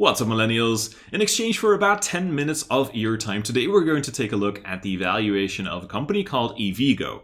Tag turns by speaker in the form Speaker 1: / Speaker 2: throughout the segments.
Speaker 1: What's up, millennials? In exchange for about 10 minutes of your time today, we're going to take a look at the valuation of a company called EVgo.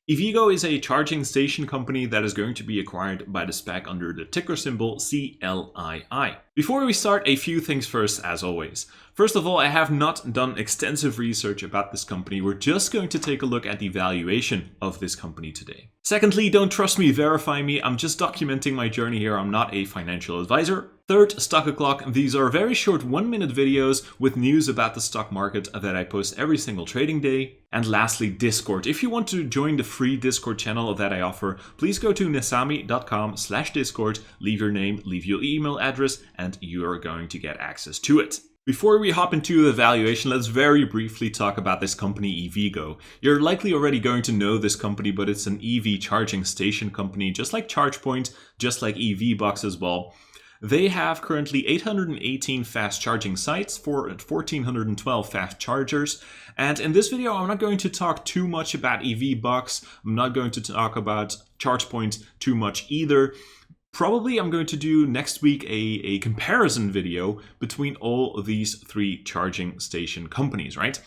Speaker 1: EVgo is a charging station company that is going to be acquired by the SPAC under the ticker symbol CLII. Before we start, a few things first, as always. First of all, I have not done extensive research about this company. We're just going to take a look at the valuation of this company today. Secondly, don't trust me, verify me. I'm just documenting my journey here. I'm not a financial advisor. Third, Stock O'Clock. These are very short 1-minute videos with news about the stock market that I post every single trading day. And lastly, Discord. If you want to join the free Discord channel that I offer, please go to nesami.com/discord, leave your name, leave your email address, and you are going to get access to it. Before we hop into the valuation, let's very briefly talk about this company EVgo. You're likely already going to know this company, but it's an EV charging station company, just like ChargePoint, just like EVbox as well. They have currently 818 fast charging sites for 1,412 fast chargers. And in this video, I'm not going to talk too much about EVbox. I'm not going to talk about ChargePoint too much either. Probably I'm going to do next week a comparison video between all of these three charging station companies, right?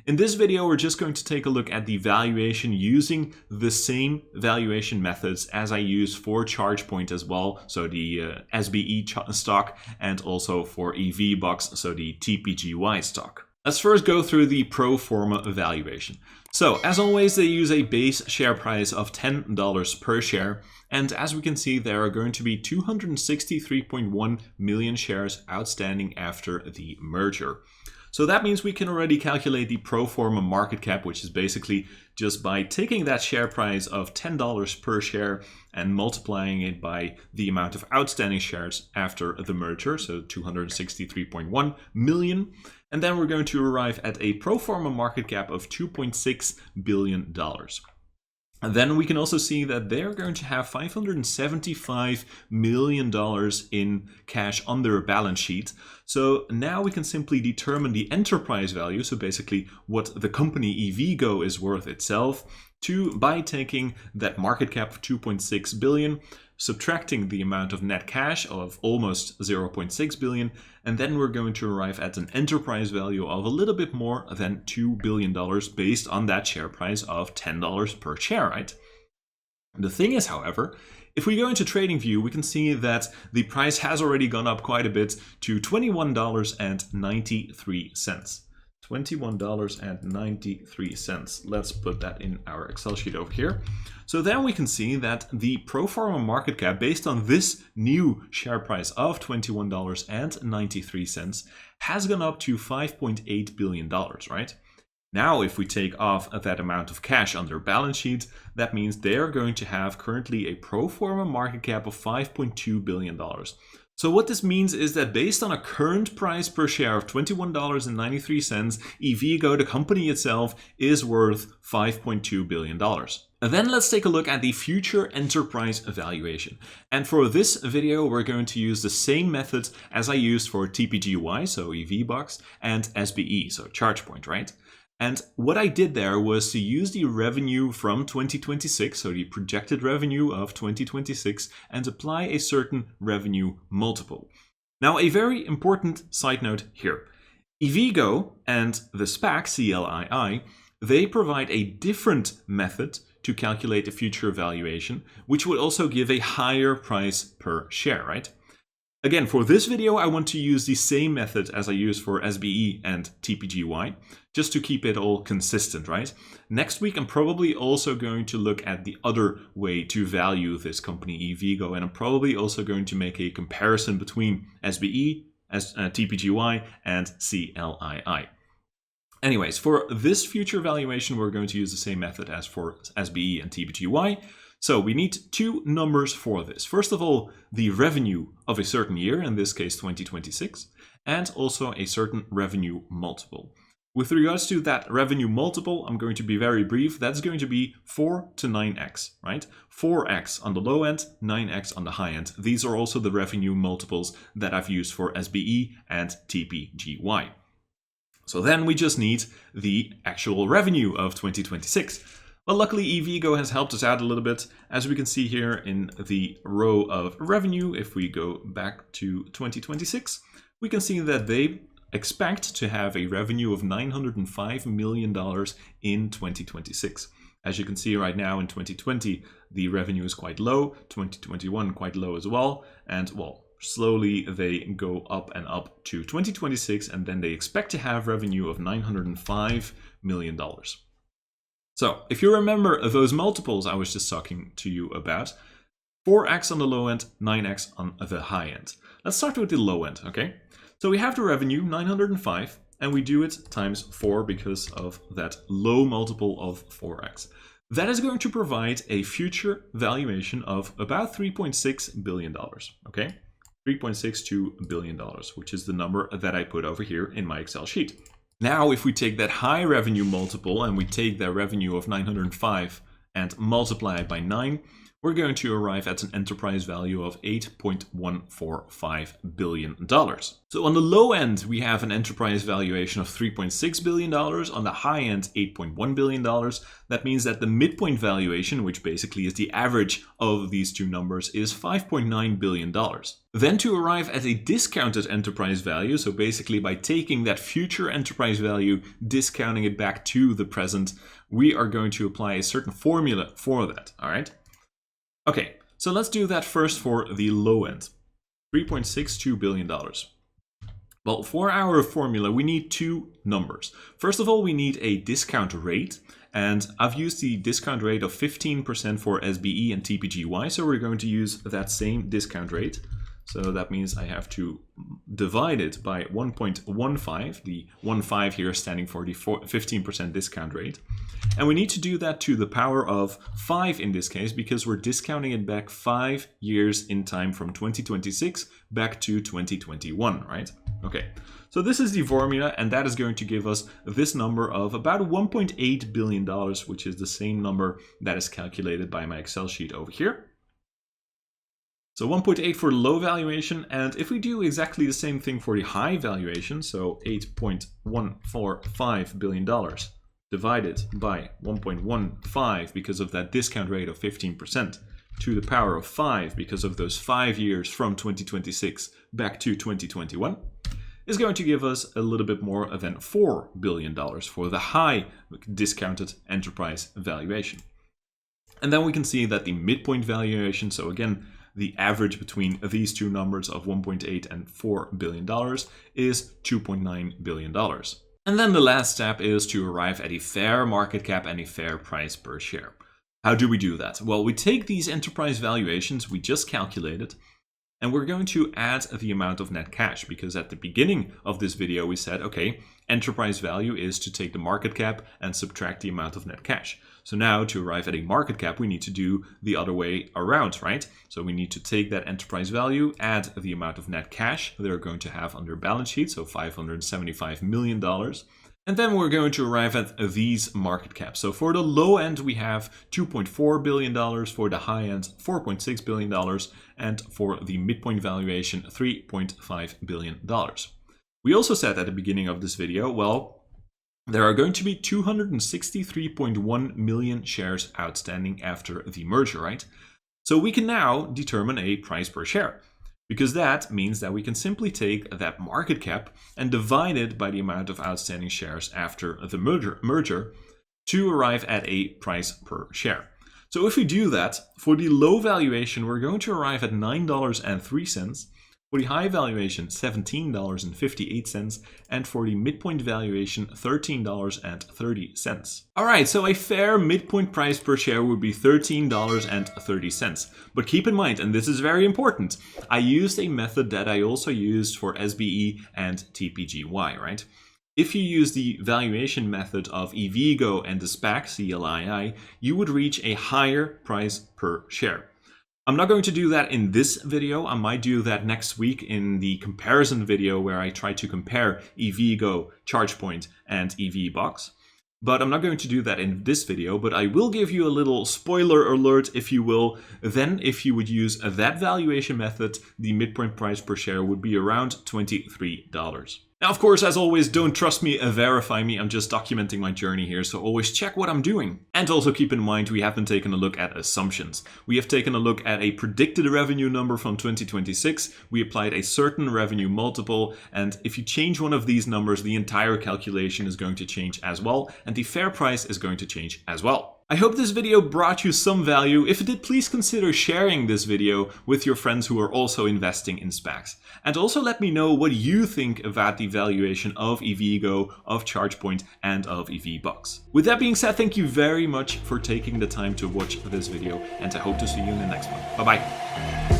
Speaker 1: In this video, we're just going to take a look at the valuation using the same valuation methods as I use for ChargePoint as well, so the SBE stock, and also for EVbox, so the TPGY stock. Let's first go through the pro forma valuation. So, as always, they use a base share price of $10 per share, and as we can see, there are going to be 263.1 million shares outstanding after the merger. So that means we can already calculate the pro forma market cap, which is basically just by taking that share price of $10 per share and multiplying it by the amount of outstanding shares after the merger, so 263.1 million. And then we're going to arrive at a pro forma market cap of $2.6 billion. And then we can also see that they're going to have $575 million in cash on their balance sheet. So now we can simply determine the enterprise value, so basically what the company EVgo is worth itself, by taking that market cap of 2.6 billion, subtracting the amount of net cash of almost 0.6 billion, and then we're going to arrive at an enterprise value of a little bit more than $2 billion based on that share price of $10 per share, right? The thing is, however, if we go into TradingView, we can see that the price has already gone up quite a bit to $21.93. $21.93. Let's put that in our Excel sheet over here. So then we can see that the pro forma market cap based on this new share price of $21.93 has gone up to $5.8 billion, right? Now, if we take off that amount of cash on their balance sheet, that means they're going to have currently a pro forma market cap of $5.2 billion. So what this means is that based on a current price per share of $21.93, EVgo, the company itself, is worth $5.2 billion. And then let's take a look at the future enterprise valuation. And for this video, we're going to use the same method as I used for TPGY, so EVbox, and SBE, so ChargePoint, right? And what I did there was to use the revenue from 2026, so the projected revenue of 2026, and apply a certain revenue multiple. Now, a very important side note here. EVgo and the SPAC, CLII, they provide a different method to calculate the future valuation, which would also give a higher price per share, right? Again, for this video, I want to use the same method as I use for SBE and TPGY, just to keep it all consistent, right? Next week, I'm probably also going to look at the other way to value this company, EVgo, and I'm probably also going to make a comparison between SBE, TPGY, and CLII. Anyways, for this future valuation, we're going to use the same method as for SBE and TPGY. So we need two numbers for this. First of all, the revenue of a certain year, in this case 2026, and also a certain revenue multiple. With regards to that revenue multiple, I'm going to be very brief. That's going to be 4 to 9x, right? 4x on the low end, 9x on the high end. These are also the revenue multiples that I've used for SBE and TPGY. So then we just need the actual revenue of 2026. Well, luckily EVgo has helped us out a little bit. As we can see here in the row of revenue, if we go back to 2026, we can see that they expect to have a revenue of $905 million in 2026. As you can see right now in 2020, the revenue is quite low, 2021 quite low as well, and well, slowly they go up and up to 2026, and then they expect to have revenue of $905 million. So if you remember those multiples I was just talking to you about, 4x on the low end, 9x on the high end. Let's start with the low end, okay? So we have the revenue, 905, and we do it times 4 because of that low multiple of 4x. That is going to provide a future valuation of about $3.6 billion, okay? $3.62 billion, which is the number that I put over here in my Excel sheet. Now, if we take that high revenue multiple and we take that revenue of 905 and multiply it by 9, we're going to arrive at an enterprise value of $8.145 billion. So on the low end, we have an enterprise valuation of $3.6 billion. On the high end, $8.1 billion. That means that the midpoint valuation, which basically is the average of these two numbers, is $5.9 billion. Then to arrive at a discounted enterprise value, so basically by taking that future enterprise value, discounting it back to the present, we are going to apply a certain formula for that, all right? Okay, so let's do that first for the low end, $3.62 billion. Well, for our formula, we need two numbers. First of all, we need a discount rate, and I've used the discount rate of 15% for SBE and TPGY, so we're going to use that same discount rate. So that means I have to divide it by 1.15, the 1.5 here standing for the 15% discount rate. And we need to do that to the power of 5 in this case, because we're discounting it back 5 years in time from 2026 back to 2021, right? Okay, so this is the formula, and that is going to give us this number of about $1.8 billion, which is the same number that is calculated by my Excel sheet over here. So 1.8 for the low valuation, and if we do exactly the same thing for the high valuation, so $8.145 billion divided by 1.15 because of that discount rate of 15% to the power of 5 because of those 5 years from 2026 back to 2021, is going to give us a little bit more than $4 billion for the high discounted enterprise valuation. And then we can see that the midpoint valuation, so again, the average between these two numbers of 1.8 and $4 billion is $2.9 billion. And then the last step is to arrive at a fair market cap and a fair price per share. How do we do that? Well, we take these enterprise valuations we just calculated, and we're going to add the amount of net cash, because at the beginning of this video we said, okay, enterprise value is to take the market cap and subtract the amount of net cash. So now to arrive at a market cap, we need to do the other way around, right? So we need to take that enterprise value, add the amount of net cash they're going to have on their balance sheet, so $575 million. And then we're going to arrive at these market caps. So for the low end, we have $2.4 billion, for the high end, $4.6 billion, and for the midpoint valuation, $3.5 billion. We also said at the beginning of this video, well, there are going to be 263.1 million shares outstanding after the merger, right? So we can now determine a price per share, because that means that we can simply take that market cap and divide it by the amount of outstanding shares after the merger to arrive at a price per share. So if we do that, for the low valuation, we're going to arrive at $9.03. For the high valuation, $17.58, and for the midpoint valuation, $13.30. All right, so a fair midpoint price per share would be $13.30. But keep in mind, and this is very important, I used a method that I also used for SBE and TPGY, right? If you use the valuation method of EVgo and the SPAC, CLII, you would reach a higher price per share. I'm not going to do that in this video. I might do that next week in the comparison video where I try to compare EVgo, ChargePoint, and EVbox. But I'm not going to do that in this video, but I will give you a little spoiler alert, if you will. Then if you would use that valuation method, the midpoint price per share would be around $23. Now, of course, as always, don't trust me, verify me. I'm just documenting my journey here, so always check what I'm doing. And also keep in mind, we haven't taken a look at assumptions. We have taken a look at a predicted revenue number from 2026. We applied a certain revenue multiple, and if you change one of these numbers, the entire calculation is going to change as well, and the fair price is going to change as well. I hope this video brought you some value. If it did, please consider sharing this video with your friends who are also investing in SPACs. And also let me know what you think about the valuation of EVgo, of ChargePoint, and of EVbox. With that being said, thank you very much for taking the time to watch this video, and I hope to see you in the next one. Bye-bye.